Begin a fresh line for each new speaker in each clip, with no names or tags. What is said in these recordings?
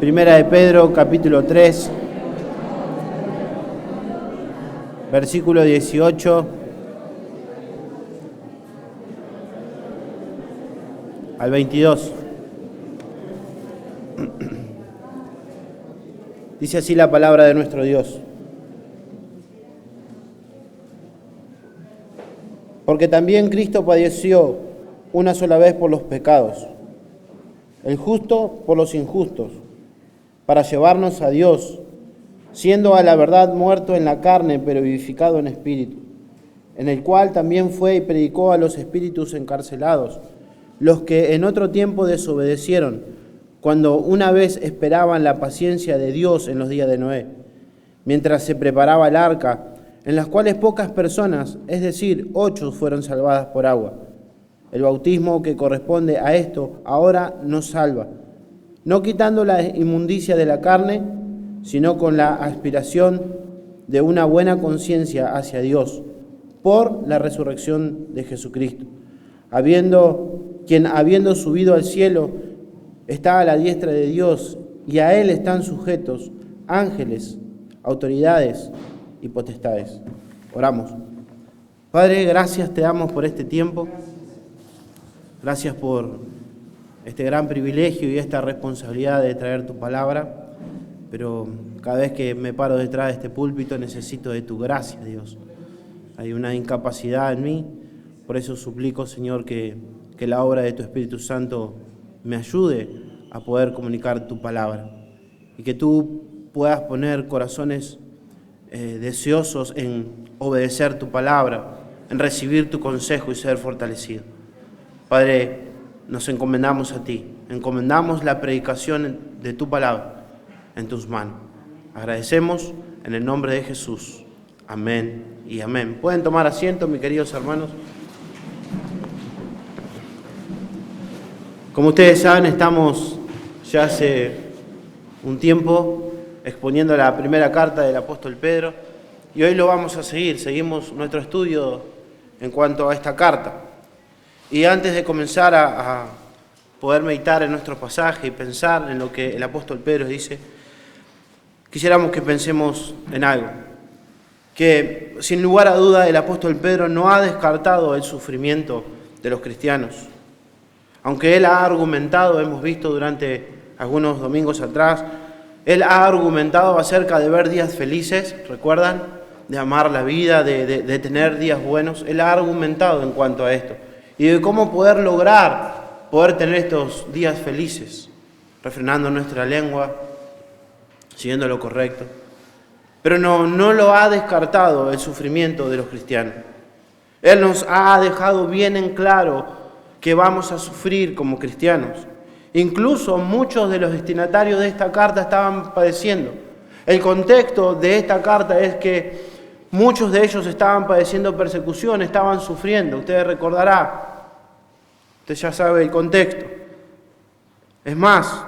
Primera de Pedro, capítulo 3, versículo 18 al 22. Dice así la palabra de nuestro Dios. Porque también Cristo padeció una sola vez por los pecados, el justo por los injustos, para llevarnos a Dios, siendo a la verdad muerto en la carne, pero vivificado en espíritu, en el cual también fue y predicó a los espíritus encarcelados, los que en otro tiempo desobedecieron, cuando una vez esperaban la paciencia de Dios en los días de Noé, mientras se preparaba el arca, en las cuales pocas personas, es decir, 8, fueron salvadas por agua. El bautismo que corresponde a esto ahora nos salva, no quitando la inmundicia de la carne, sino con la aspiración de una buena conciencia hacia Dios, por la resurrección de Jesucristo, quien habiendo subido al cielo, está a la diestra de Dios, y a Él están sujetos ángeles, autoridades y potestades. Oramos. Padre, gracias te damos por este tiempo. Gracias por este gran privilegio y esta responsabilidad de traer tu palabra, pero cada vez que me paro detrás de este púlpito necesito de tu gracia, Dios. Hay una incapacidad en mí, por eso suplico, Señor, que la obra de tu Espíritu Santo me ayude a poder comunicar tu palabra y que tú puedas poner corazones deseosos en obedecer tu palabra, en recibir tu consejo y ser fortalecido. Padre, nos encomendamos a ti, encomendamos la predicación de tu palabra en tus manos. Agradecemos en el nombre de Jesús. Amén y amén. Pueden tomar asiento, mis queridos hermanos. Como ustedes saben, estamos ya hace un tiempo exponiendo la primera carta del apóstol Pedro y hoy lo vamos a seguir. Seguimos nuestro estudio en cuanto a esta carta. Y antes de comenzar a poder meditar en nuestro pasaje y pensar en lo que el apóstol Pedro dice, quisiéramos que pensemos en algo. Que sin lugar a duda el apóstol Pedro no ha descartado el sufrimiento de los cristianos. Aunque él ha argumentado, hemos visto durante algunos domingos atrás, él ha argumentado acerca de ver días felices, ¿recuerdan? De amar la vida, de tener días buenos. Él ha argumentado en cuanto a esto. Y de cómo poder tener estos días felices, refrenando nuestra lengua, siguiendo lo correcto. Pero no lo ha descartado el sufrimiento de los cristianos. Él nos ha dejado bien en claro que vamos a sufrir como cristianos. Incluso muchos de los destinatarios de esta carta estaban padeciendo. El contexto de esta carta es que muchos de ellos estaban padeciendo persecución, estaban sufriendo. Usted recordará. Usted ya sabe el contexto. Es más,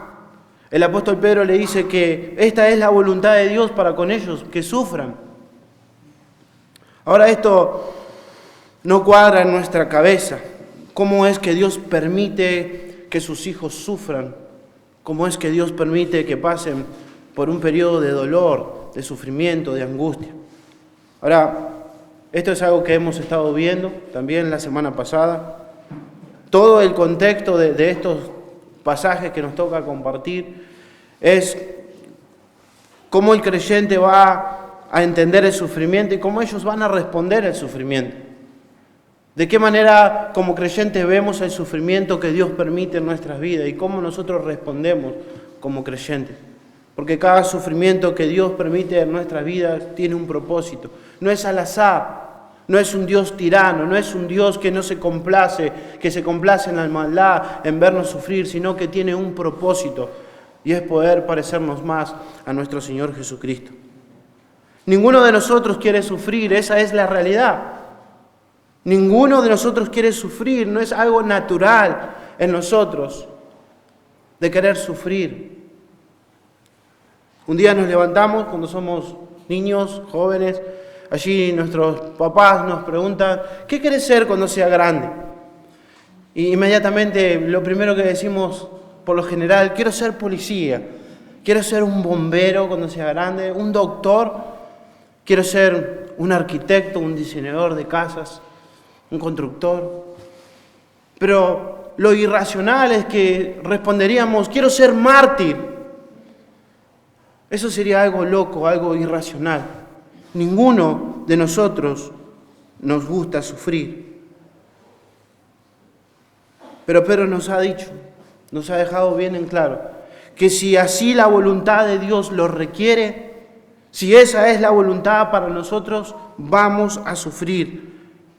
el apóstol Pedro le dice que esta es la voluntad de Dios para con ellos, que sufran. Ahora esto no cuadra en nuestra cabeza. ¿Cómo es que Dios permite que sus hijos sufran? ¿Cómo es que Dios permite que pasen por un periodo de dolor, de sufrimiento, de angustia? Ahora, esto es algo que hemos estado viendo también la semana pasada. Todo el contexto de estos pasajes que nos toca compartir es cómo el creyente va a entender el sufrimiento y cómo ellos van a responder al sufrimiento. De qué manera como creyentes vemos el sufrimiento que Dios permite en nuestras vidas y cómo nosotros respondemos como creyentes. Porque cada sufrimiento que Dios permite en nuestras vidas tiene un propósito. No es al azar. No es un Dios tirano, no es un Dios que no se complace, que se complace en la maldad, en vernos sufrir, sino que tiene un propósito, y es poder parecernos más a nuestro Señor Jesucristo. Ninguno de nosotros quiere sufrir, esa es la realidad. Ninguno de nosotros quiere sufrir, no es algo natural en nosotros de querer sufrir. Un día nos levantamos cuando somos niños, jóvenes. Allí nuestros papás nos preguntan, ¿qué querés ser cuando sea grande? Y inmediatamente lo primero que decimos, por lo general, quiero ser policía, Quiero ser un bombero cuando sea grande, un doctor. Quiero ser un arquitecto, un diseñador de casas, un constructor. Pero lo irracional es que responderíamos, quiero ser mártir. Eso sería algo loco, algo irracional. Ninguno de nosotros nos gusta sufrir. Pero Pedro nos ha dicho, nos ha dejado bien en claro, que si así la voluntad de Dios lo requiere, si esa es la voluntad para nosotros, vamos a sufrir.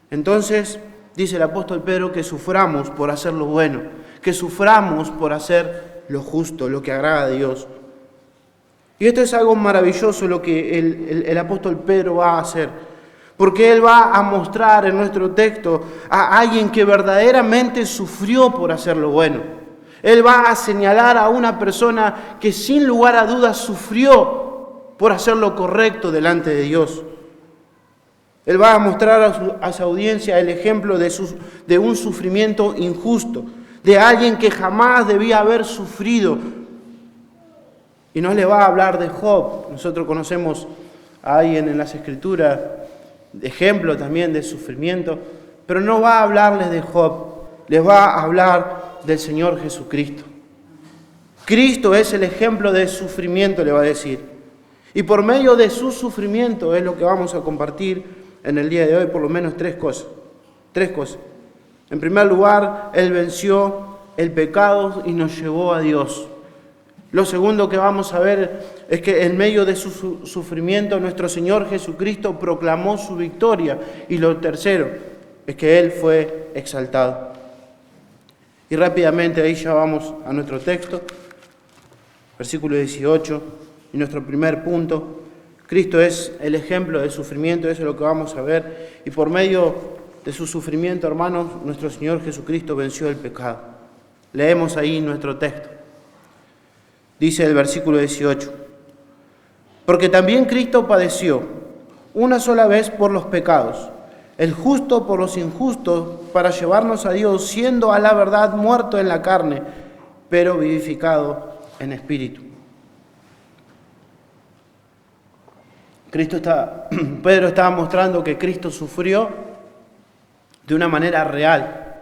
Entonces, dice el apóstol Pedro, que suframos por hacer lo bueno, que suframos por hacer lo justo, lo que agrada a Dios. Y esto es algo maravilloso lo que el apóstol Pedro va a hacer, porque él va a mostrar en nuestro texto a alguien que verdaderamente sufrió por hacer lo bueno. Él va a señalar a una persona que sin lugar a dudas sufrió por hacer lo correcto delante de Dios. Él va a mostrar a su audiencia el ejemplo de un sufrimiento injusto, de alguien que jamás debía haber sufrido. Y no le va a hablar de Job. Nosotros conocemos a alguien en las Escrituras, ejemplo también de sufrimiento, pero no va a hablarles de Job, les va a hablar del Señor Jesucristo. Cristo es el ejemplo de sufrimiento, le va a decir. Y por medio de su sufrimiento es lo que vamos a compartir en el día de hoy, por lo menos tres cosas. En primer lugar, Él venció el pecado y nos llevó a Dios. Lo segundo que vamos a ver es que en medio de su sufrimiento nuestro Señor Jesucristo proclamó su victoria. Y lo tercero es que Él fue exaltado. Y rápidamente ahí ya vamos a nuestro texto, versículo 18, y nuestro primer punto. Cristo es el ejemplo de sufrimiento, eso es lo que vamos a ver. Y por medio de su sufrimiento, hermanos, nuestro Señor Jesucristo venció el pecado. Leemos ahí nuestro texto. Dice el versículo 18, porque también Cristo padeció una sola vez por los pecados, el justo por los injustos, para llevarnos a Dios, siendo a la verdad muerto en la carne, pero vivificado en espíritu. Pedro estaba mostrando que Cristo sufrió de una manera real,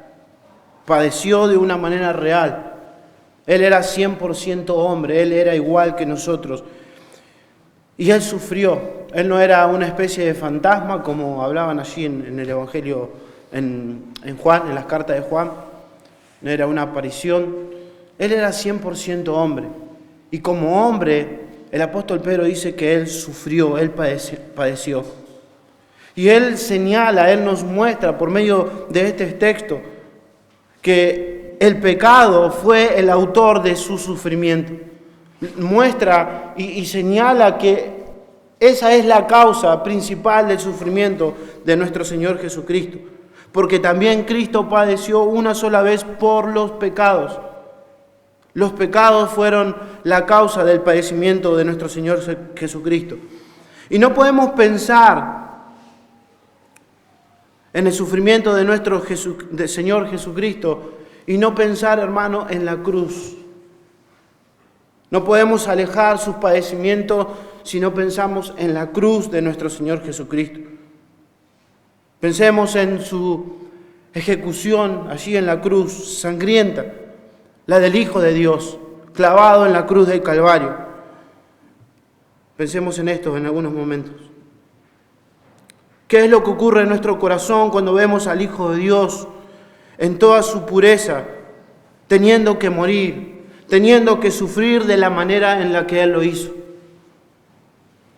padeció de una manera real. Él era 100% hombre, Él era igual que nosotros. Y Él sufrió. Él no era una especie de fantasma, como hablaban allí en el Evangelio, en Juan, en las cartas de Juan. No era una aparición. Él era 100% hombre. Y como hombre, el apóstol Pedro dice que Él sufrió, Él padeció. Y Él señala, Él nos muestra por medio de este texto que el pecado fue el autor de su sufrimiento. Muestra y señala que esa es la causa principal del sufrimiento de nuestro Señor Jesucristo. Porque también Cristo padeció una sola vez por los pecados. Los pecados fueron la causa del padecimiento de nuestro Señor Jesucristo. Y no podemos pensar en el sufrimiento de nuestro Señor Jesucristo y no pensar, hermano, en la cruz. No podemos alejar sus padecimientos si no pensamos en la cruz de nuestro Señor Jesucristo. Pensemos en su ejecución allí en la cruz sangrienta, la del Hijo de Dios, clavado en la cruz del Calvario. Pensemos en esto en algunos momentos. ¿Qué es lo que ocurre en nuestro corazón cuando vemos al Hijo de Dios en toda su pureza, teniendo que morir, teniendo que sufrir de la manera en la que Él lo hizo?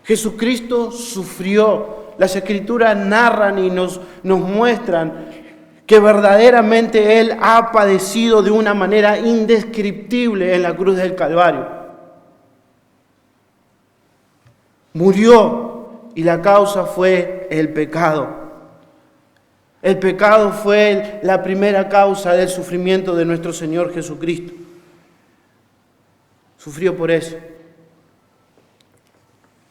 Jesucristo sufrió. Las Escrituras narran y nos muestran que verdaderamente Él ha padecido de una manera indescriptible en la cruz del Calvario. Murió y la causa fue el pecado. El pecado fue la primera causa del sufrimiento de nuestro Señor Jesucristo. Sufrió por eso.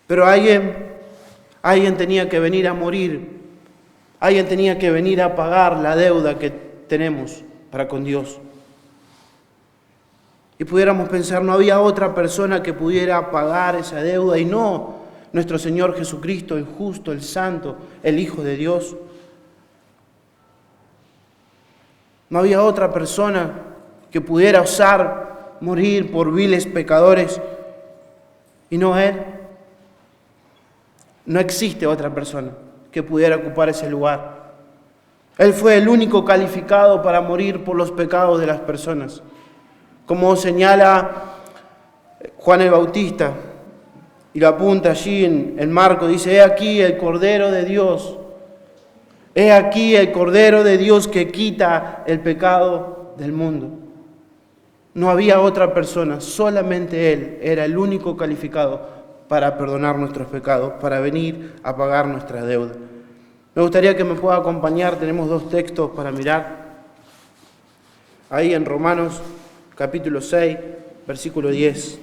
Pero alguien tenía que venir a morir. Alguien tenía que venir a pagar la deuda que tenemos para con Dios. Y pudiéramos pensar, no había otra persona que pudiera pagar esa deuda, y no, nuestro Señor Jesucristo, el justo, el santo, el Hijo de Dios. No había otra persona que pudiera osar morir por viles pecadores, y no Él. No existe otra persona que pudiera ocupar ese lugar. Él fue el único calificado para morir por los pecados de las personas. Como señala Juan el Bautista, y lo apunta allí en Marcos, dice: he aquí el Cordero de Dios, he aquí el Cordero de Dios que quita el pecado del mundo. No había otra persona, solamente Él era el único calificado para perdonar nuestros pecados, para venir a pagar nuestra deuda. Me gustaría que me pueda acompañar, tenemos 2 textos para mirar. Ahí en Romanos capítulo 6, versículo 10.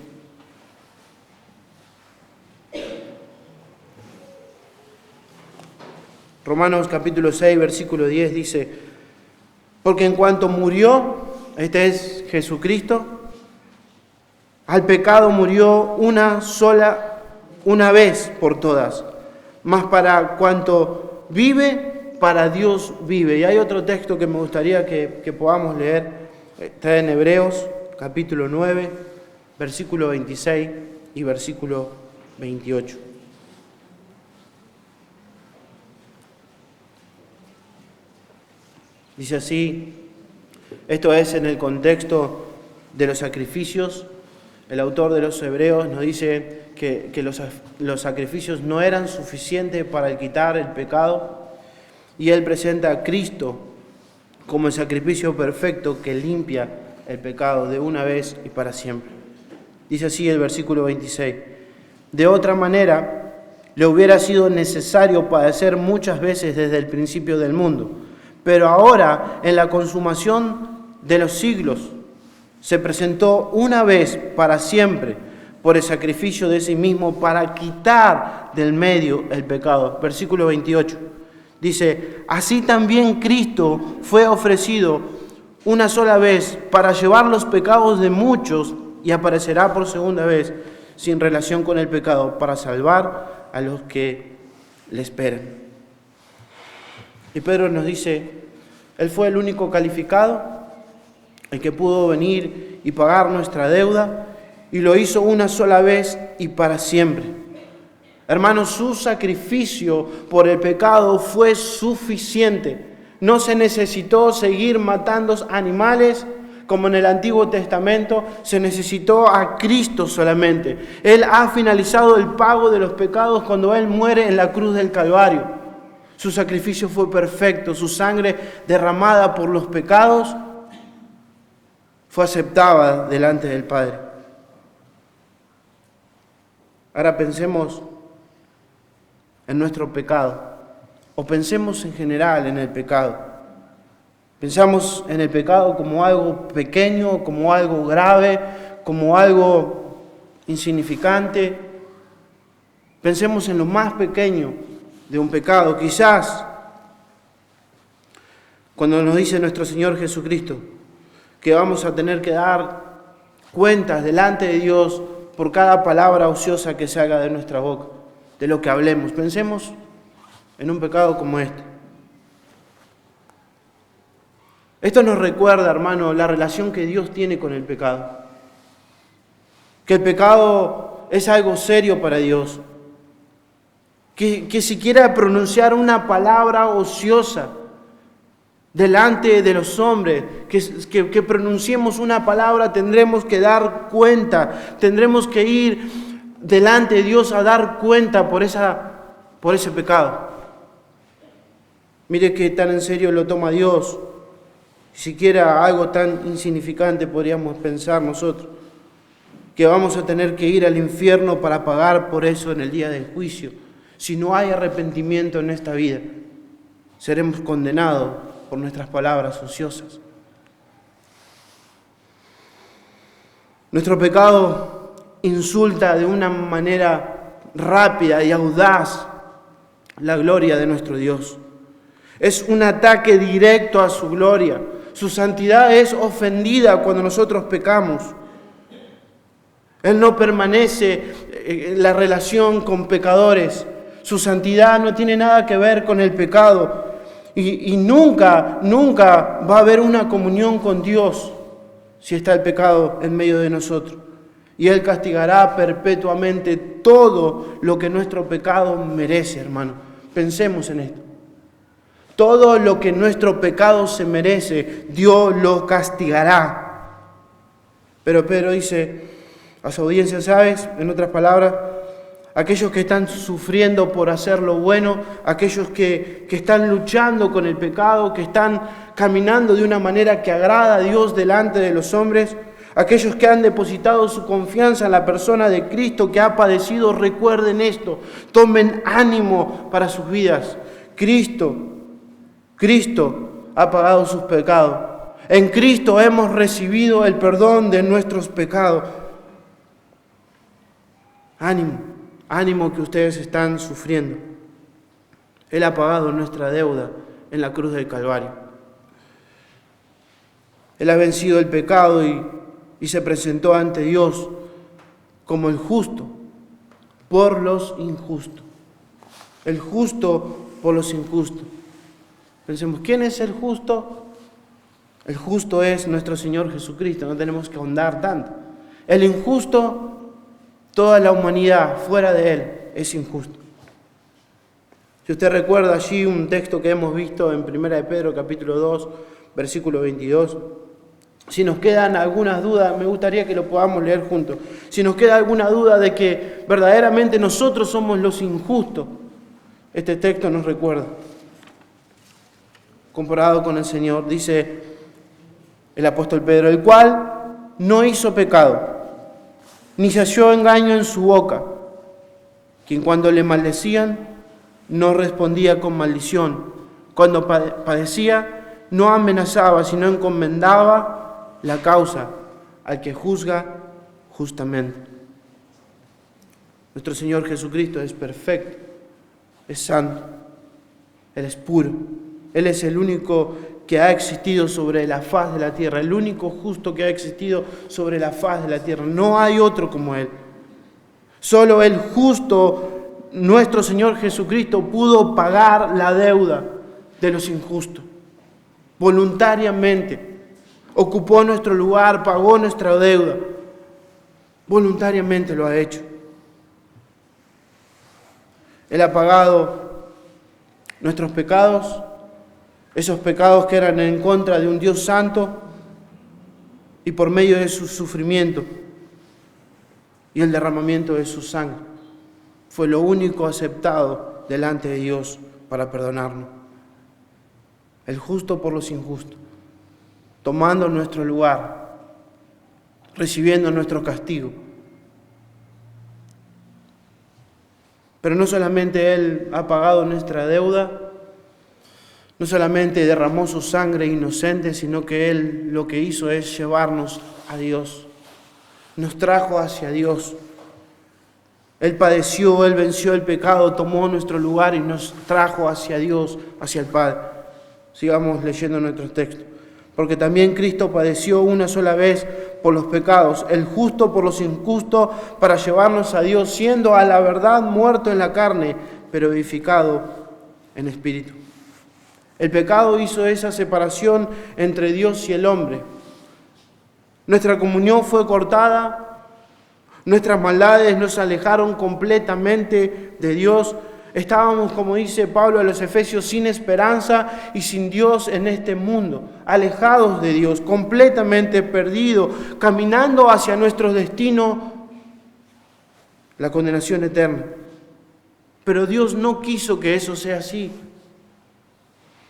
Romanos capítulo 6, versículo 10 dice: porque en cuanto murió, este es Jesucristo, al pecado murió una vez por todas, mas para cuanto vive, para Dios vive. Y hay otro texto que me gustaría que podamos leer, está en Hebreos capítulo 9, versículo 26 y versículo 28. Dice así, esto es en el contexto de los sacrificios. El autor de los Hebreos nos dice que los sacrificios no eran suficientes para quitar el pecado, y él presenta a Cristo como el sacrificio perfecto que limpia el pecado de una vez y para siempre. Dice así el versículo 26: de otra manera, le hubiera sido necesario padecer muchas veces desde el principio del mundo, pero ahora, en la consumación de los siglos, se presentó una vez para siempre por el sacrificio de sí mismo para quitar del medio el pecado. Versículo 28 dice: así también Cristo fue ofrecido una sola vez para llevar los pecados de muchos, y aparecerá por segunda vez sin relación con el pecado para salvar a los que le esperan. Y Pedro nos dice, Él fue el único calificado, el que pudo venir y pagar nuestra deuda, y lo hizo una sola vez y para siempre. Hermanos, su sacrificio por el pecado fue suficiente. No se necesitó seguir matando animales como en el Antiguo Testamento, se necesitó a Cristo solamente. Él ha finalizado el pago de los pecados cuando Él muere en la cruz del Calvario. Su sacrificio fue perfecto, su sangre derramada por los pecados fue aceptada delante del Padre. Ahora pensemos en nuestro pecado, o pensemos en general en el pecado. Pensamos en el pecado como algo pequeño, como algo grave, como algo insignificante. Pensemos en lo más pequeño de un pecado. Quizás cuando nos dice nuestro Señor Jesucristo que vamos a tener que dar cuentas delante de Dios por cada palabra ociosa que salga de nuestra boca, de lo que hablemos. Pensemos en un pecado como este. Esto nos recuerda, hermano, la relación que Dios tiene con el pecado. Que el pecado es algo serio para Dios. Que siquiera pronunciar una palabra ociosa delante de los hombres, que pronunciemos una palabra, tendremos que dar cuenta, tendremos que ir delante de Dios a dar cuenta por ese pecado. Mire qué tan en serio lo toma Dios. Siquiera algo tan insignificante podríamos pensar nosotros, que vamos a tener que ir al infierno para pagar por eso en el día del juicio. Si no hay arrepentimiento en esta vida, seremos condenados por nuestras palabras ociosas. Nuestro pecado insulta de una manera rápida y audaz la gloria de nuestro Dios. Es un ataque directo a su gloria. Su santidad es ofendida cuando nosotros pecamos. Él no permanece en la relación con pecadores. Su santidad no tiene nada que ver con el pecado. Y nunca va a haber una comunión con Dios si está el pecado en medio de nosotros. Y Él castigará perpetuamente todo lo que nuestro pecado merece, hermano. Pensemos en esto. Todo lo que nuestro pecado se merece, Dios lo castigará. Pero Pedro dice a su audiencia, ¿sabes? En otras palabras, aquellos que están sufriendo por hacer lo bueno, aquellos que están luchando con el pecado, que están caminando de una manera que agrada a Dios delante de los hombres, aquellos que han depositado su confianza en la persona de Cristo que ha padecido, recuerden esto, tomen ánimo para sus vidas. Cristo ha pagado sus pecados. En Cristo hemos recibido el perdón de nuestros pecados. Ánimo que ustedes están sufriendo. Él ha pagado nuestra deuda en la cruz del Calvario. Él ha vencido el pecado y se presentó ante Dios como el justo por los injustos. El justo por los injustos. Pensemos, ¿quién es el justo? El justo es nuestro Señor Jesucristo, no tenemos que ahondar tanto. El injusto, toda la humanidad fuera de Él es injusto. Si usted recuerda allí un texto que hemos visto en 1 de Pedro capítulo 2, versículo 22, si nos quedan algunas dudas, me gustaría que lo podamos leer juntos. Si nos queda alguna duda de que verdaderamente nosotros somos los injustos, este texto nos recuerda. Comparado con el Señor, dice el apóstol Pedro, el cual no hizo pecado, ni se halló engaño en su boca, quien cuando le maldecían no respondía con maldición, cuando padecía no amenazaba, sino encomendaba la causa al que juzga justamente. Nuestro Señor Jesucristo es perfecto, es santo, Él es puro, Él es el único que ha existido sobre la faz de la tierra, el único justo que ha existido sobre la faz de la tierra. No hay otro como Él. Solo el justo, nuestro Señor Jesucristo, pudo pagar la deuda de los injustos. Voluntariamente. Ocupó nuestro lugar, pagó nuestra deuda. Voluntariamente lo ha hecho. Él ha pagado nuestros pecados, esos pecados que eran en contra de un Dios santo, y por medio de su sufrimiento y el derramamiento de su sangre, fue lo único aceptado delante de Dios para perdonarnos. El justo por los injustos, tomando nuestro lugar, recibiendo nuestro castigo. Pero no solamente Él ha pagado nuestra deuda, no solamente derramó su sangre inocente, sino que Él lo que hizo es llevarnos a Dios. Nos trajo hacia Dios. Él padeció, Él venció el pecado, tomó nuestro lugar y nos trajo hacia Dios, hacia el Padre. Sigamos leyendo nuestros textos. Porque también Cristo padeció una sola vez por los pecados, el justo por los injustos, para llevarnos a Dios, siendo a la verdad muerto en la carne, pero vivificado en espíritu. El pecado hizo esa separación entre Dios y el hombre. Nuestra comunión fue cortada, nuestras maldades nos alejaron completamente de Dios. Estábamos, como dice Pablo a los Efesios, sin esperanza y sin Dios en este mundo, alejados de Dios, completamente perdidos, caminando hacia nuestro destino, la condenación eterna. Pero Dios no quiso que eso sea así.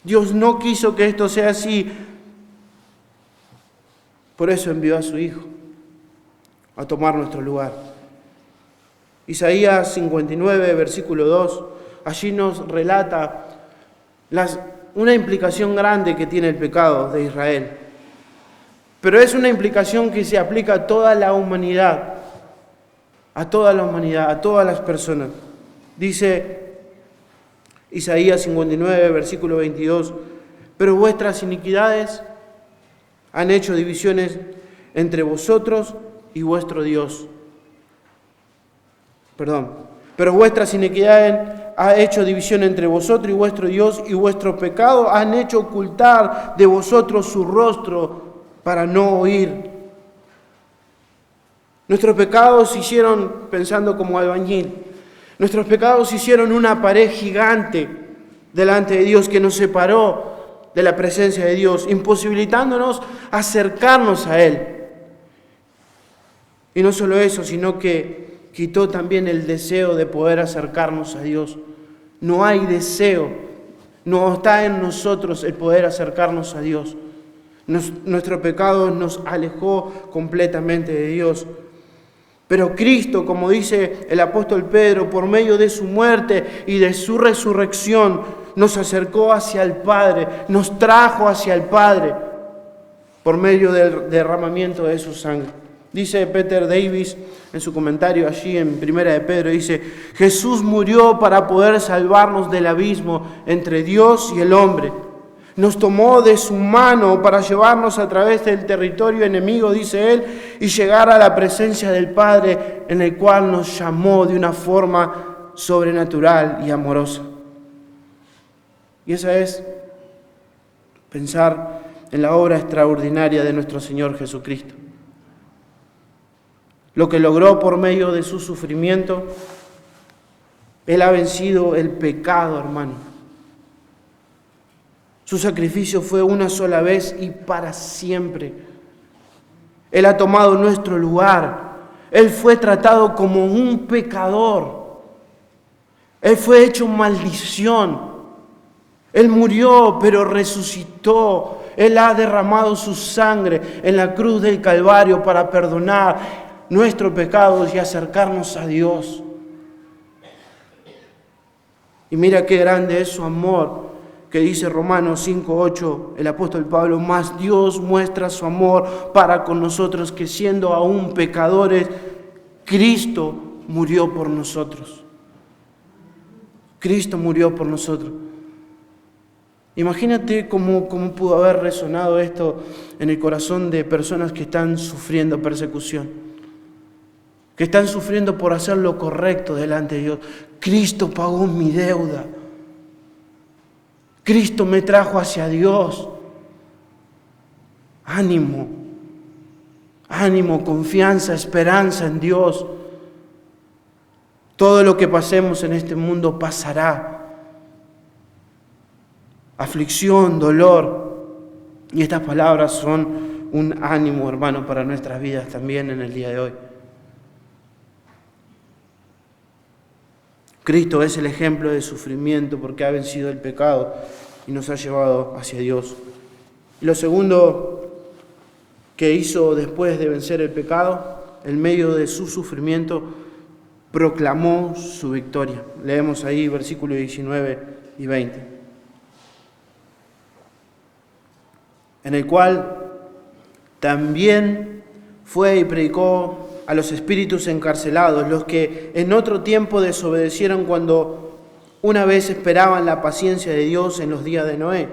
Dios no quiso que esto sea así. Por eso envió a su Hijo a tomar nuestro lugar. Isaías 59, versículo 2, allí nos relata una implicación grande que tiene el pecado de Israel. Pero es una implicación que se aplica a toda la humanidad, a toda las personas. Dice Isaías 59, versículo 22, pero vuestras iniquidades han hecho divisiones entre vosotros y vuestro Dios, Pero vuestras iniquidades ha hecho división entre vosotros y vuestro Dios, y vuestros pecados han hecho ocultar de vosotros su rostro para no oír. Nuestros pecados se hicieron, pensando como albañil, nuestros pecados hicieron una pared gigante delante de Dios que nos separó de la presencia de Dios, imposibilitándonos acercarnos a Él. Y no solo eso, sino que quitó también el deseo de poder acercarnos a Dios. No hay deseo, no está en nosotros el poder acercarnos a Dios. Nuestro pecado nos alejó completamente de Dios. Pero Cristo, como dice el apóstol Pedro, por medio de su muerte y de su resurrección, nos acercó hacia el Padre, nos trajo hacia el Padre, por medio del derramamiento de su sangre. Dice Peter Davis en su comentario allí en Primera de Pedro, dice: Jesús murió para poder salvarnos del abismo entre Dios y el hombre. Nos tomó de su mano para llevarnos a través del territorio enemigo, dice él, y llegar a la presencia del Padre, en el cual nos llamó de una forma sobrenatural y amorosa. Y esa es pensar en la obra extraordinaria de nuestro Señor Jesucristo. Lo que logró por medio de su sufrimiento, Él ha vencido el pecado, hermano. Su sacrificio fue una sola vez y para siempre. Él ha tomado nuestro lugar. Él fue tratado como un pecador. Él fue hecho maldición. Él murió, pero resucitó. Él ha derramado su sangre en la cruz del Calvario para perdonar nuestros pecados y acercarnos a Dios. Y mira qué grande es su amor, que dice Romanos 5:8, el apóstol Pablo: mas Dios muestra su amor para con nosotros, que siendo aún pecadores, Cristo murió por nosotros. Cristo murió por nosotros. Imagínate cómo pudo haber resonado esto en el corazón de personas que están sufriendo persecución, que están sufriendo por hacer lo correcto delante de Dios. Cristo pagó mi deuda. Cristo me trajo hacia Dios. Ánimo, ánimo, confianza, esperanza en Dios. Todo lo que pasemos en este mundo pasará. Aflicción, dolor. Y estas palabras son un ánimo, hermano, para nuestras vidas también en el día de hoy. Cristo es el ejemplo de sufrimiento porque ha vencido el pecado y nos ha llevado hacia Dios. Y lo segundo que hizo después de vencer el pecado, en medio de su sufrimiento, proclamó su victoria. Leemos ahí versículos 19 y 20. En el cual también fue y predicó a los espíritus encarcelados, los que en otro tiempo desobedecieron cuando una vez esperaban la paciencia de Dios en los días de Noé,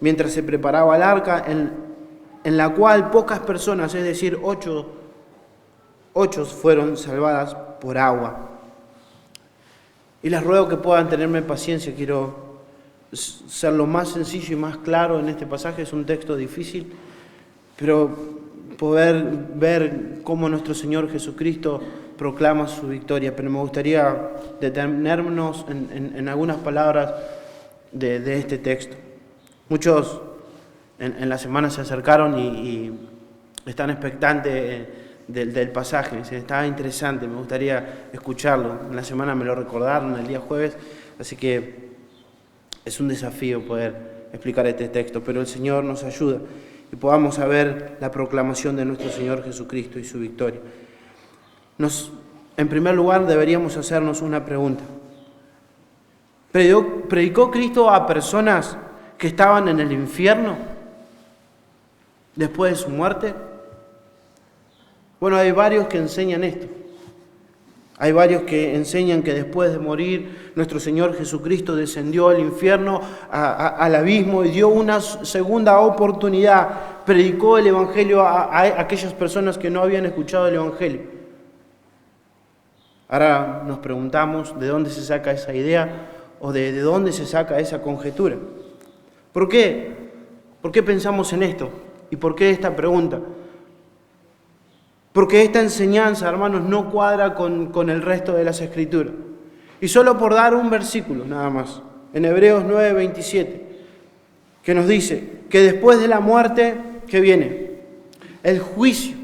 mientras se preparaba el arca, en la cual pocas personas, es decir, ocho fueron salvadas por agua. Y les ruego que puedan tenerme paciencia. Quiero ser lo más sencillo y más claro en este pasaje. Es un texto difícil, pero poder ver cómo nuestro Señor Jesucristo proclama su victoria. Pero me gustaría detenernos en algunas palabras de este texto. Muchos en la semana se acercaron y están expectantes del pasaje. Estaba interesante, me gustaría escucharlo. En la semana me lo recordaron el día jueves, así que es un desafío poder explicar este texto, pero el Señor nos ayuda y podamos saber la proclamación de nuestro Señor Jesucristo y su victoria. En primer lugar, deberíamos hacernos una pregunta. ¿Predicó Cristo a personas que estaban en el infierno después de su muerte? Bueno, hay varios que enseñan esto. Hay varios que enseñan que después de morir, nuestro Señor Jesucristo descendió al infierno, al abismo, y dio una segunda oportunidad. Predicó el Evangelio a aquellas personas que no habían escuchado el Evangelio. Ahora nos preguntamos de dónde se saca esa idea o de dónde se saca esa conjetura. ¿Por qué? ¿Por qué pensamos en esto? ¿Y por qué esta pregunta? Porque esta enseñanza, hermanos, no cuadra con el resto de las Escrituras. Y solo por dar un versículo nada más, en Hebreos 9:27, que nos dice que después de la muerte, ¿qué viene? El juicio.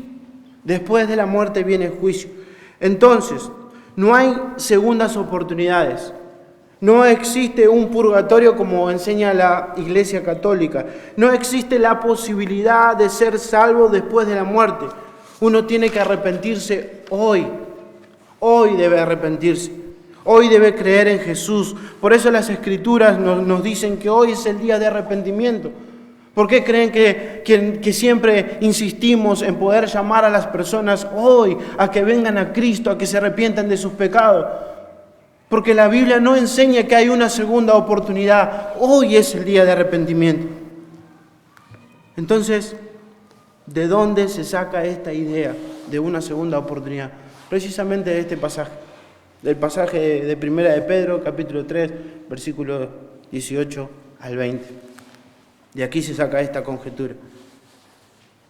Después de la muerte viene el juicio. Entonces, no hay segundas oportunidades. No existe un purgatorio como enseña la Iglesia Católica. No existe la posibilidad de ser salvo después de la muerte. Uno tiene que arrepentirse hoy. Hoy debe arrepentirse. Hoy debe creer en Jesús. Por eso las Escrituras nos dicen que hoy es el día de arrepentimiento. ¿Por qué creen que siempre insistimos en poder llamar a las personas hoy a que vengan a Cristo, a que se arrepientan de sus pecados? Porque la Biblia no enseña que hay una segunda oportunidad. Hoy es el día de arrepentimiento. Entonces, ¿de dónde se saca esta idea de una segunda oportunidad? Precisamente de este pasaje, del pasaje de Primera de Pedro, capítulo 3, versículo 18 al 20. De aquí se saca esta conjetura.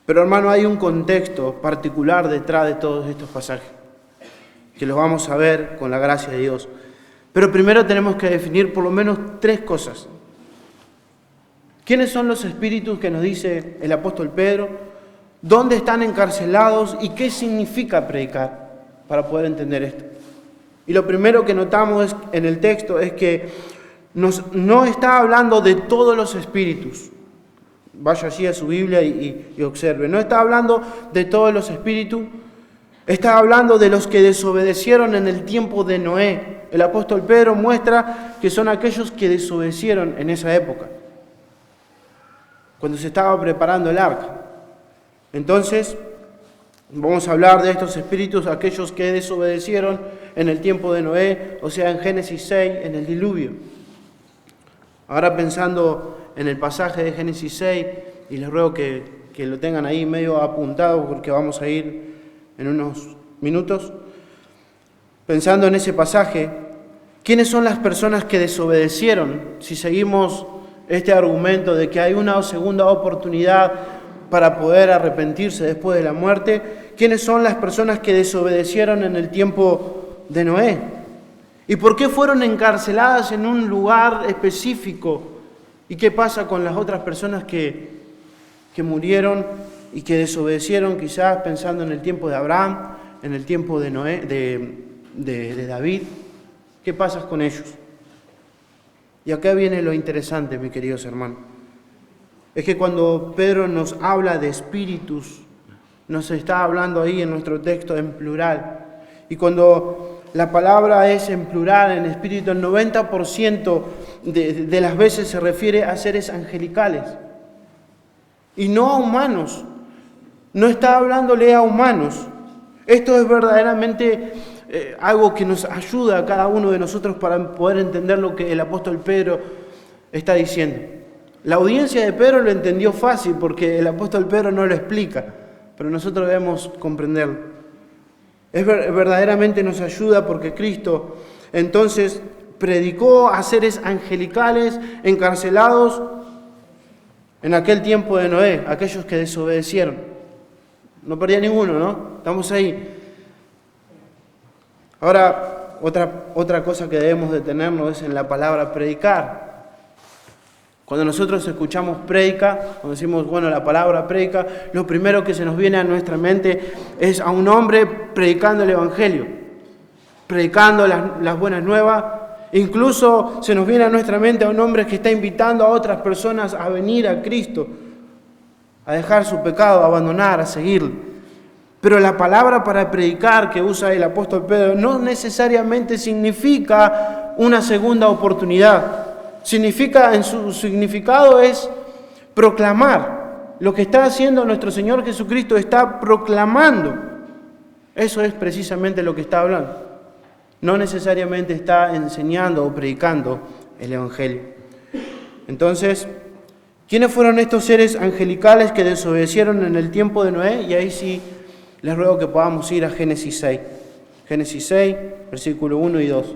Pero hermano, hay un contexto particular detrás de todos estos pasajes, que los vamos a ver con la gracia de Dios. Pero primero tenemos que definir por lo menos 3 cosas. ¿Quiénes son los espíritus que nos dice el apóstol Pedro? ¿Dónde están encarcelados? ¿Y qué significa predicar? Para poder entender esto. Y lo primero que notamos en el texto es que no está hablando de todos los espíritus. Vaya allí a su Biblia y observe. No está hablando de todos los espíritus. Está hablando de los que desobedecieron en el tiempo de Noé. El apóstol Pedro muestra que son aquellos que desobedecieron en esa época, cuando se estaba preparando el arca. Entonces, vamos a hablar de estos espíritus, aquellos que desobedecieron en el tiempo de Noé, o sea, en Génesis 6, en el diluvio. Ahora pensando en el pasaje de Génesis 6, y les ruego que lo tengan ahí medio apuntado porque vamos a ir en unos minutos. Pensando en ese pasaje, ¿quiénes son las personas que desobedecieron? Si seguimos este argumento de que hay una segunda oportunidad para poder arrepentirse después de la muerte, ¿quiénes son las personas que desobedecieron en el tiempo de Noé? ¿Y por qué fueron encarceladas en un lugar específico? ¿Y qué pasa con las otras personas que murieron y que desobedecieron, quizás pensando en el tiempo de Abraham, en el tiempo de Noé, de David? ¿Qué pasa con ellos? Y acá viene lo interesante, mis queridos hermanos. Es que cuando Pedro nos habla de espíritus, nos está hablando ahí en nuestro texto en plural. Y cuando la palabra es en plural, en espíritu, el 90% de las veces se refiere a seres angelicales y no a humanos. No está hablándole a humanos. Esto es verdaderamente algo que nos ayuda a cada uno de nosotros para poder entender lo que el apóstol Pedro está diciendo. La audiencia de Pedro lo entendió fácil porque el apóstol Pedro no lo explica, pero nosotros debemos comprenderlo. Verdaderamente nos ayuda porque Cristo entonces predicó a seres angelicales encarcelados en aquel tiempo de Noé, aquellos que desobedecieron. No perdía ninguno, ¿no? Estamos ahí. Ahora, otra cosa que debemos detenernos es en la palabra predicar. Cuando nosotros escuchamos prédica, cuando decimos, bueno, la palabra prédica, lo primero que se nos viene a nuestra mente es a un hombre predicando el Evangelio, predicando las buenas nuevas. Incluso se nos viene a nuestra mente a un hombre que está invitando a otras personas a venir a Cristo, a dejar su pecado, a abandonar, a seguirle. Pero la palabra para predicar que usa el apóstol Pedro no necesariamente significa una segunda oportunidad. En su significado es proclamar. Lo que está haciendo nuestro Señor Jesucristo está proclamando. Eso es precisamente lo que está hablando. No necesariamente está enseñando o predicando el Evangelio. Entonces, ¿quiénes fueron estos seres angelicales que desobedecieron en el tiempo de Noé? Y ahí sí les ruego que podamos ir a Génesis 6. Génesis 6, versículo 1 y 2.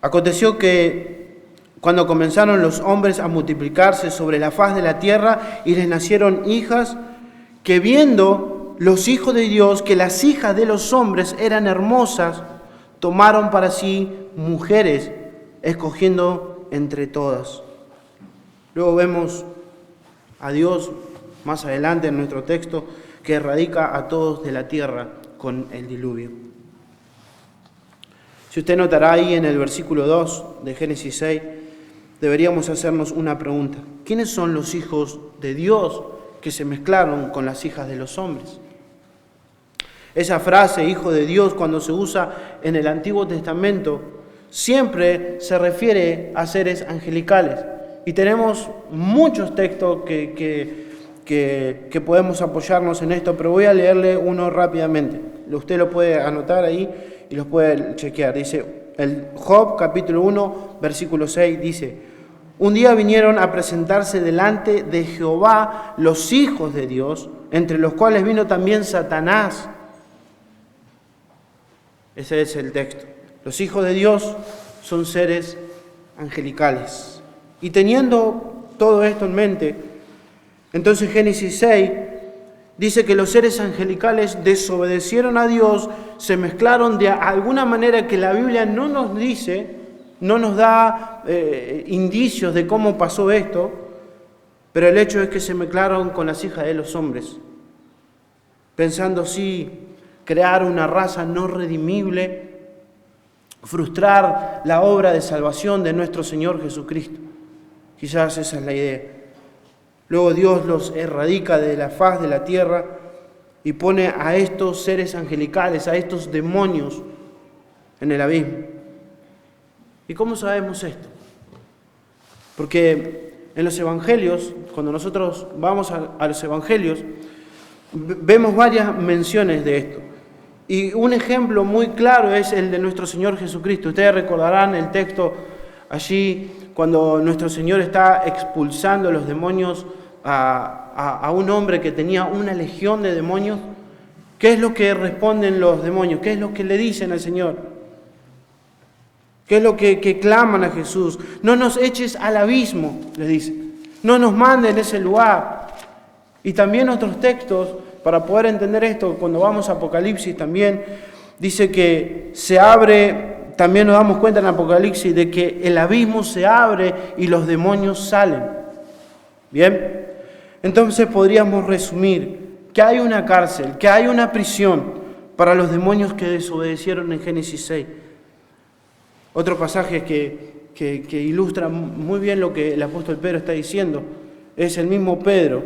Aconteció que cuando comenzaron los hombres a multiplicarse sobre la faz de la tierra y les nacieron hijas, que viendo los hijos de Dios que las hijas de los hombres eran hermosas, tomaron para sí mujeres, escogiendo entre todas. Luego vemos a Dios más adelante en nuestro texto que erradica a todos de la tierra con el diluvio. Si usted notará ahí en el versículo 2 de Génesis 6, deberíamos hacernos una pregunta. ¿Quiénes son los hijos de Dios que se mezclaron con las hijas de los hombres? Esa frase, hijo de Dios, cuando se usa en el Antiguo Testamento, siempre se refiere a seres angelicales. Y tenemos muchos textos que podemos apoyarnos en esto, pero voy a leerle uno rápidamente. Usted lo puede anotar ahí y los puede chequear. Dice, el Job capítulo 1, versículo 6, dice: un día vinieron a presentarse delante de Jehová los hijos de Dios, entre los cuales vino también Satanás. Ese es el texto. Los hijos de Dios son seres angelicales. Y teniendo todo esto en mente, entonces Génesis 6 dice que los seres angelicales desobedecieron a Dios, se mezclaron de alguna manera que la Biblia no nos dice, no nos da indicios de cómo pasó esto, pero el hecho es que se mezclaron con las hijas de los hombres, pensando así crear una raza no redimible, frustrar la obra de salvación de nuestro Señor Jesucristo. Quizás esa es la idea. Luego Dios los erradica de la faz de la tierra y pone a estos seres angelicales, a estos demonios en el abismo. ¿Y cómo sabemos esto? Porque en los evangelios, cuando nosotros vamos a los evangelios, vemos varias menciones de esto. Y un ejemplo muy claro es el de nuestro Señor Jesucristo. Ustedes recordarán el texto allí cuando nuestro Señor está expulsando los demonios a un hombre que tenía una legión de demonios. ¿Qué es lo que responden los demonios? ¿Qué es lo que le dicen al Señor? ¿Qué es lo que claman a Jesús? No nos eches al abismo, les dice. No nos mandes en ese lugar. Y también otros textos, para poder entender esto, cuando vamos a Apocalipsis también, dice que se abre, también nos damos cuenta en Apocalipsis de que el abismo se abre y los demonios salen. ¿Bien? Entonces podríamos resumir que hay una cárcel, que hay una prisión para los demonios que desobedecieron en Génesis 6. Otro pasaje que ilustra muy bien lo que el apóstol Pedro está diciendo es el mismo Pedro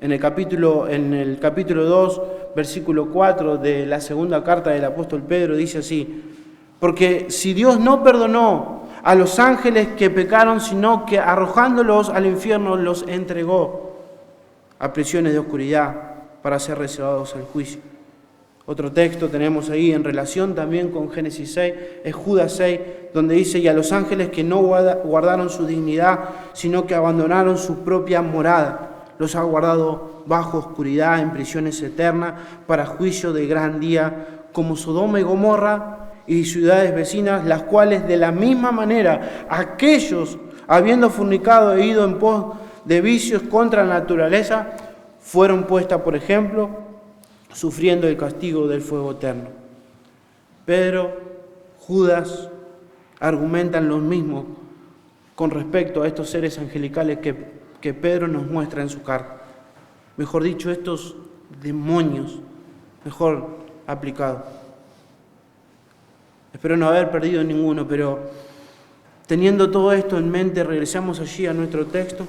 en el capítulo 2, versículo 4 de la segunda carta del apóstol Pedro, dice así: porque si Dios no perdonó a los ángeles que pecaron, sino que arrojándolos al infierno los entregó a prisiones de oscuridad para ser reservados al juicio. Otro texto tenemos ahí en relación también con Génesis 6, es Judas 6, donde dice: y a los ángeles que no guardaron su dignidad, sino que abandonaron su propia morada, los ha guardado bajo oscuridad en prisiones eternas para juicio de gran día, como Sodoma y Gomorra y ciudades vecinas, las cuales de la misma manera aquellos, habiendo fornicado e ido en pos de vicios contra la naturaleza, fueron puestas por ejemplo, sufriendo el castigo del fuego eterno. Pedro, Judas argumentan lo mismo con respecto a estos seres angelicales que Pedro nos muestra en su carta. Mejor dicho, estos demonios, mejor aplicado. Espero no haber perdido ninguno, pero teniendo todo esto en mente, regresamos allí a nuestro texto.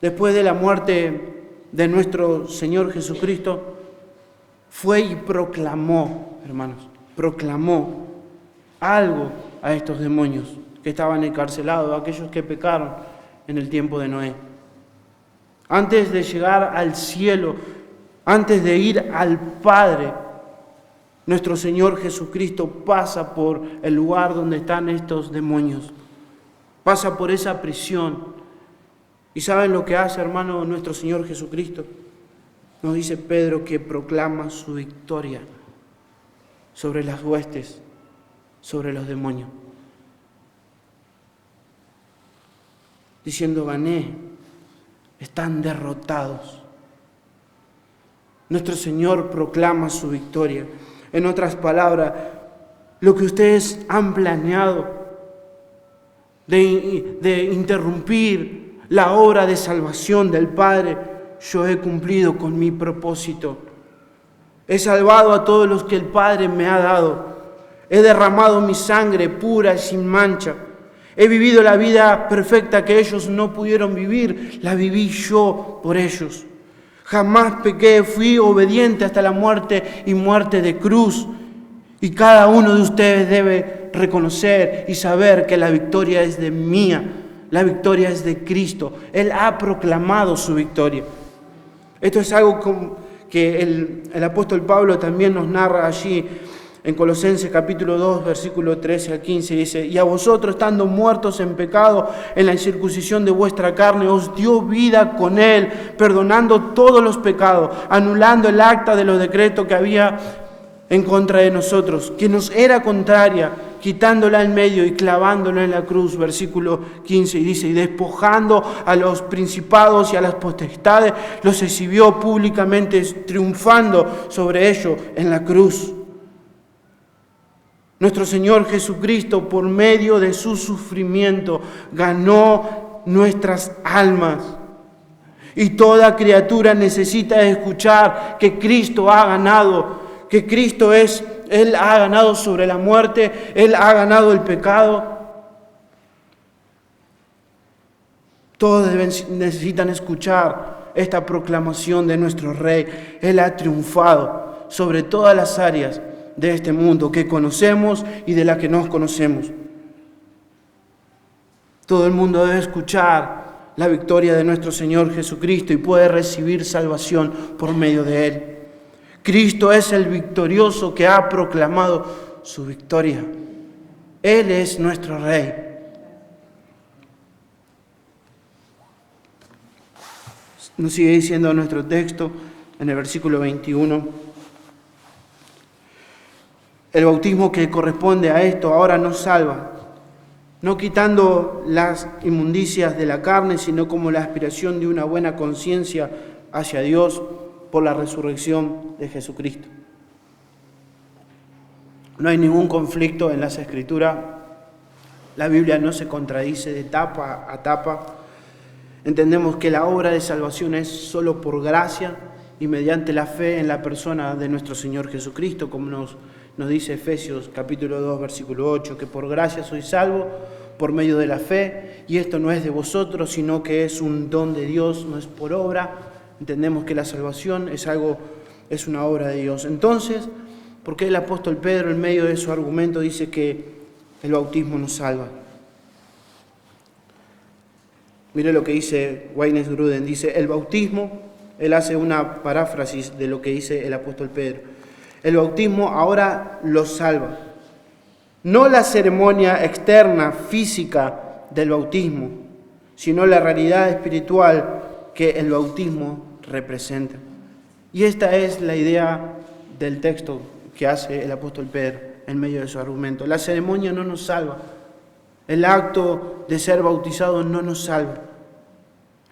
Después de la muerte de nuestro Señor Jesucristo, fue y proclamó, hermanos, proclamó algo a estos demonios que estaban encarcelados, a aquellos que pecaron en el tiempo de Noé. Antes de llegar al cielo, antes de ir al Padre, nuestro Señor Jesucristo pasa por el lugar donde están estos demonios, pasa por esa prisión ¿Y saben lo que hace, hermano, nuestro Señor Jesucristo? Nos dice Pedro que proclama su victoria sobre las huestes, sobre los demonios. Diciendo, gané, están derrotados. Nuestro Señor proclama su victoria. En otras palabras, lo que ustedes han planeado de interrumpir la obra de salvación del Padre, yo he cumplido con mi propósito. He salvado a todos los que el Padre me ha dado. He derramado mi sangre pura y sin mancha. He vivido la vida perfecta que ellos no pudieron vivir. La viví yo por ellos. Jamás pequé, fui obediente hasta la muerte y muerte de cruz. Y cada uno de ustedes debe reconocer y saber que la victoria es de mía. La victoria es de Cristo. Él ha proclamado su victoria. Esto es algo que el apóstol Pablo también nos narra allí en Colosenses capítulo 2, versículo 13 al 15. Dice, y a vosotros, estando muertos en pecado, en la incircuncisión de vuestra carne, os dio vida con él, perdonando todos los pecados, anulando el acta de los decretos que había en contra de nosotros, que nos era contraria, quitándola en medio y clavándola en la cruz. Versículo 15, y dice, y despojando a los principados y a las potestades, los exhibió públicamente, triunfando sobre ellos en la cruz. Nuestro Señor Jesucristo, por medio de su sufrimiento, ganó nuestras almas. Y toda criatura necesita escuchar que Cristo ha ganado, que Cristo Él ha ganado sobre la muerte, Él ha ganado el pecado. Todos necesitan escuchar esta proclamación de nuestro Rey. Él ha triunfado sobre todas las áreas de este mundo que conocemos y de la que no conocemos. Todo el mundo debe escuchar la victoria de nuestro Señor Jesucristo y puede recibir salvación por medio de Él. Cristo es el victorioso que ha proclamado su victoria. Él es nuestro Rey. Nos sigue diciendo nuestro texto en el versículo 21. El bautismo que corresponde a esto ahora nos salva, no quitando las inmundicias de la carne, sino como la aspiración de una buena conciencia hacia Dios por la resurrección de Jesucristo. No hay ningún conflicto en las Escrituras. La Biblia no se contradice de tapa a tapa. Entendemos que la obra de salvación es solo por gracia y mediante la fe en la persona de nuestro Señor Jesucristo, como nos dice Efesios capítulo 2, versículo 8, que por gracia sois salvos por medio de la fe, y esto no es de vosotros, sino que es un don de Dios, no es por obra. Entendemos que la salvación es una obra de Dios. Entonces, ¿por qué el apóstol Pedro en medio de su argumento dice que el bautismo nos salva? Mire lo que dice Wayne Grudem, dice, el bautismo, él hace una paráfrasis de lo que dice el apóstol Pedro. El bautismo ahora los salva. No la ceremonia externa, física del bautismo, sino la realidad espiritual que el bautismo representa. Y esta es la idea del texto que hace el apóstol Pedro en medio de su argumento. La ceremonia no nos salva. El acto de ser bautizado no nos salva.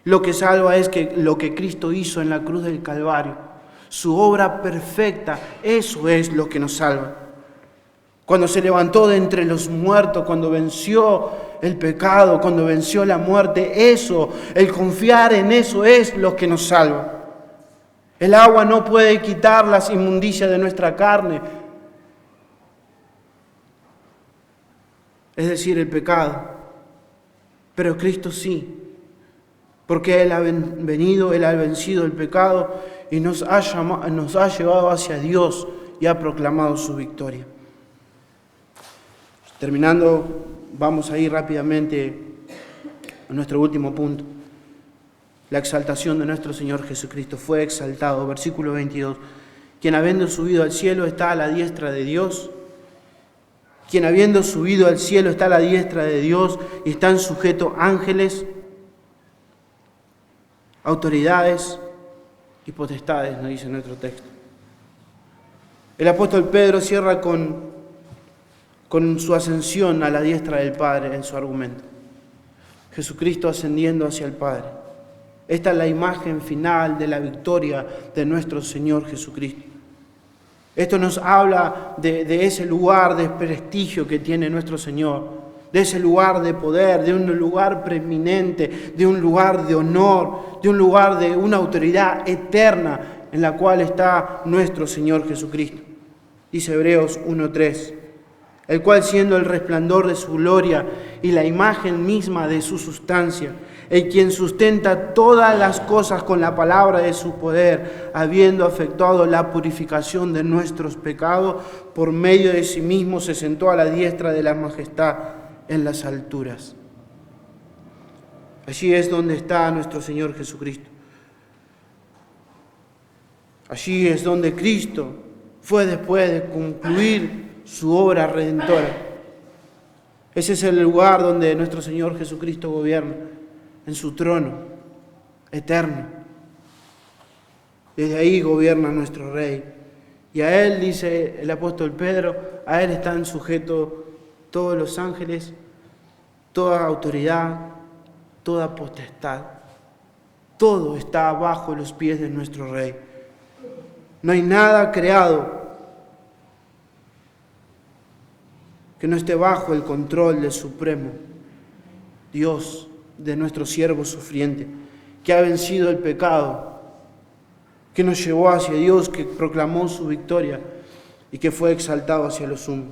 Lo que salva es que lo que Cristo hizo en la cruz del Calvario, su obra perfecta, eso es lo que nos salva. Cuando se levantó de entre los muertos, cuando venció el pecado, cuando venció la muerte, eso, el confiar en eso es lo que nos salva. El agua no puede quitar las inmundicias de nuestra carne, es decir, el pecado. Pero Cristo sí, porque Él ha venido, Él ha vencido el pecado y nos ha llevado hacia Dios y ha proclamado su victoria. Terminando, vamos a ir rápidamente a nuestro último punto. La exaltación de nuestro Señor Jesucristo. Fue exaltado, versículo 22. Quien habiendo subido al cielo está a la diestra de Dios. Quien habiendo subido al cielo está a la diestra de Dios y están sujetos ángeles. autoridades y potestades, nos dice nuestro texto. El apóstol Pedro cierra con su ascensión a la diestra del Padre en su argumento. Jesucristo ascendiendo hacia el Padre. Esta es la imagen final de la victoria de nuestro Señor Jesucristo. Esto nos habla de ese lugar de prestigio que tiene nuestro Señor, de ese lugar de poder, de un lugar preeminente, de un lugar de honor, de un lugar de una autoridad eterna en la cual está nuestro Señor Jesucristo. Dice Hebreos 1:3, el cual siendo el resplandor de su gloria y la imagen misma de su sustancia, el quien sustenta todas las cosas con la palabra de su poder, habiendo efectuado la purificación de nuestros pecados, por medio de sí mismo se sentó a la diestra de la majestad en las alturas. Allí es donde está nuestro Señor Jesucristo. Allí es donde Cristo fue después de concluir su obra redentora. Ese es el lugar donde nuestro Señor Jesucristo gobierna, en su trono eterno. Desde ahí gobierna nuestro Rey. Y a Él, dice el apóstol Pedro, a Él están sujetos todos los ángeles, toda autoridad, toda potestad. Todo está bajo los pies de nuestro Rey. No hay nada creado que no esté bajo el control del Supremo Dios, de nuestro siervo sufriente, que ha vencido el pecado, que nos llevó hacia Dios, que proclamó su victoria y que fue exaltado hacia lo sumo.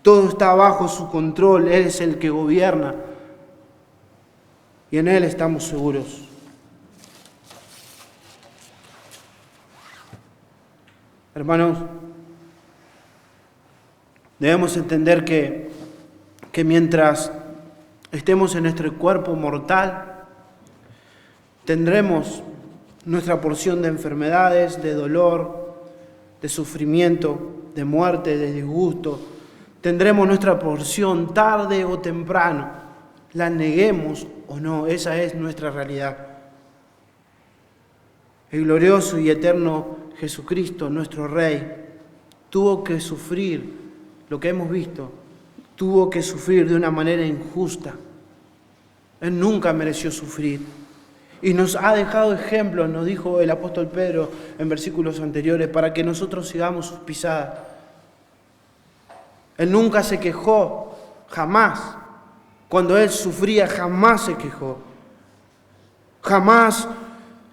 Todo está bajo su control, Él es el que gobierna y en Él estamos seguros. Hermanos, debemos entender que mientras estemos en nuestro cuerpo mortal, tendremos nuestra porción de enfermedades, de dolor, de sufrimiento, de muerte, de disgusto. Tendremos nuestra porción tarde o temprano, la neguemos o no, esa es nuestra realidad. El glorioso y eterno Jesucristo, nuestro Rey, tuvo que sufrir lo que hemos visto, tuvo que sufrir de una manera injusta. Él nunca mereció sufrir. Y nos ha dejado ejemplos, nos dijo el apóstol Pedro en versículos anteriores, para que nosotros sigamos sus pisadas. Él nunca se quejó, jamás. Cuando Él sufría, jamás se quejó. Jamás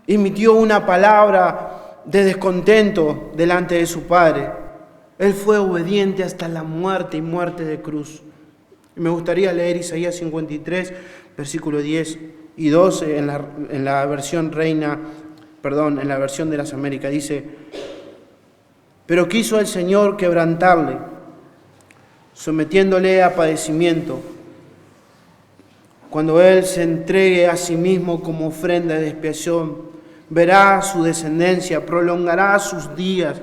emitió una palabra de descontento delante de su Padre. Él fue obediente hasta la muerte y muerte de cruz. Y me gustaría leer Isaías 53, versículos 10 y 12 en la versión en la versión de las Américas. Dice: pero quiso el Señor quebrantarle, sometiéndole a padecimiento. Cuando Él se entregue a sí mismo como ofrenda de expiación, verá su descendencia, prolongará sus días,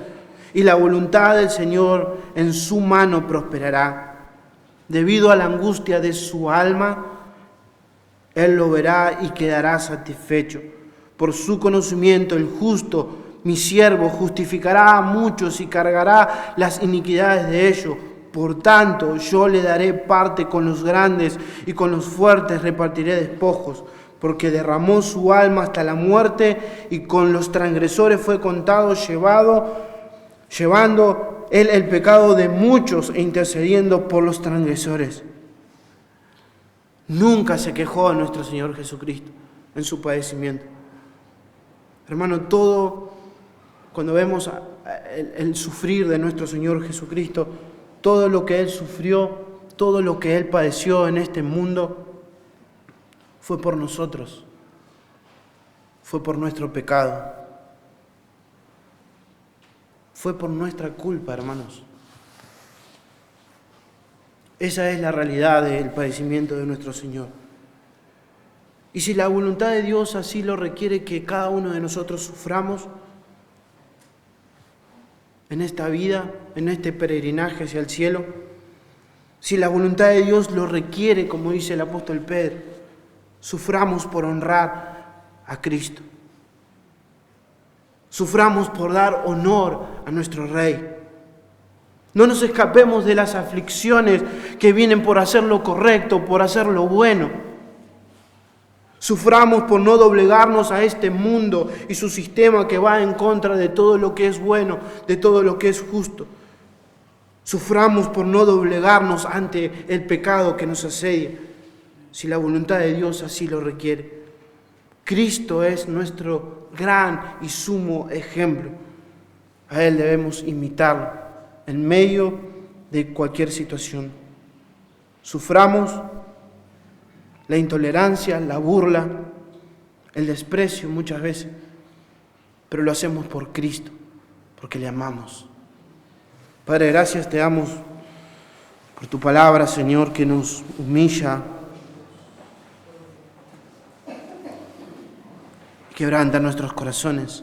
y la voluntad del Señor en su mano prosperará. Debido a la angustia de su alma, Él lo verá y quedará satisfecho. Por su conocimiento, el justo, mi siervo, justificará a muchos y cargará las iniquidades de ellos. Por tanto, yo le daré parte con los grandes y con los fuertes repartiré despojos, porque derramó su alma hasta la muerte y con los transgresores fue contado, llevando él el pecado de muchos e intercediendo por los transgresores. Nunca se quejó a nuestro Señor Jesucristo en su padecimiento. Hermano, todo, cuando vemos el sufrir de nuestro Señor Jesucristo, todo lo que Él sufrió, todo lo que Él padeció en este mundo, fue por nosotros, fue por nuestro pecado, fue por nuestra culpa, hermanos. Esa es la realidad del padecimiento de nuestro Señor. Y si la voluntad de Dios así lo requiere, que cada uno de nosotros suframos en esta vida, en este peregrinaje hacia el cielo, si la voluntad de Dios lo requiere, como dice el apóstol Pedro, suframos por honrar a Cristo. Suframos por dar honor a nuestro Rey. No nos escapemos de las aflicciones que vienen por hacer lo correcto, por hacer lo bueno. Suframos por no doblegarnos a este mundo y su sistema que va en contra de todo lo que es bueno, de todo lo que es justo. Suframos por no doblegarnos ante el pecado que nos asedia, si la voluntad de Dios así lo requiere. Cristo es nuestro gran y sumo ejemplo. A Él debemos imitarlo en medio de cualquier situación. Suframos la intolerancia, la burla, el desprecio muchas veces, pero lo hacemos por Cristo, porque le amamos. Padre, gracias te damos por tu palabra, Señor, que nos humilla, quebranta nuestros corazones.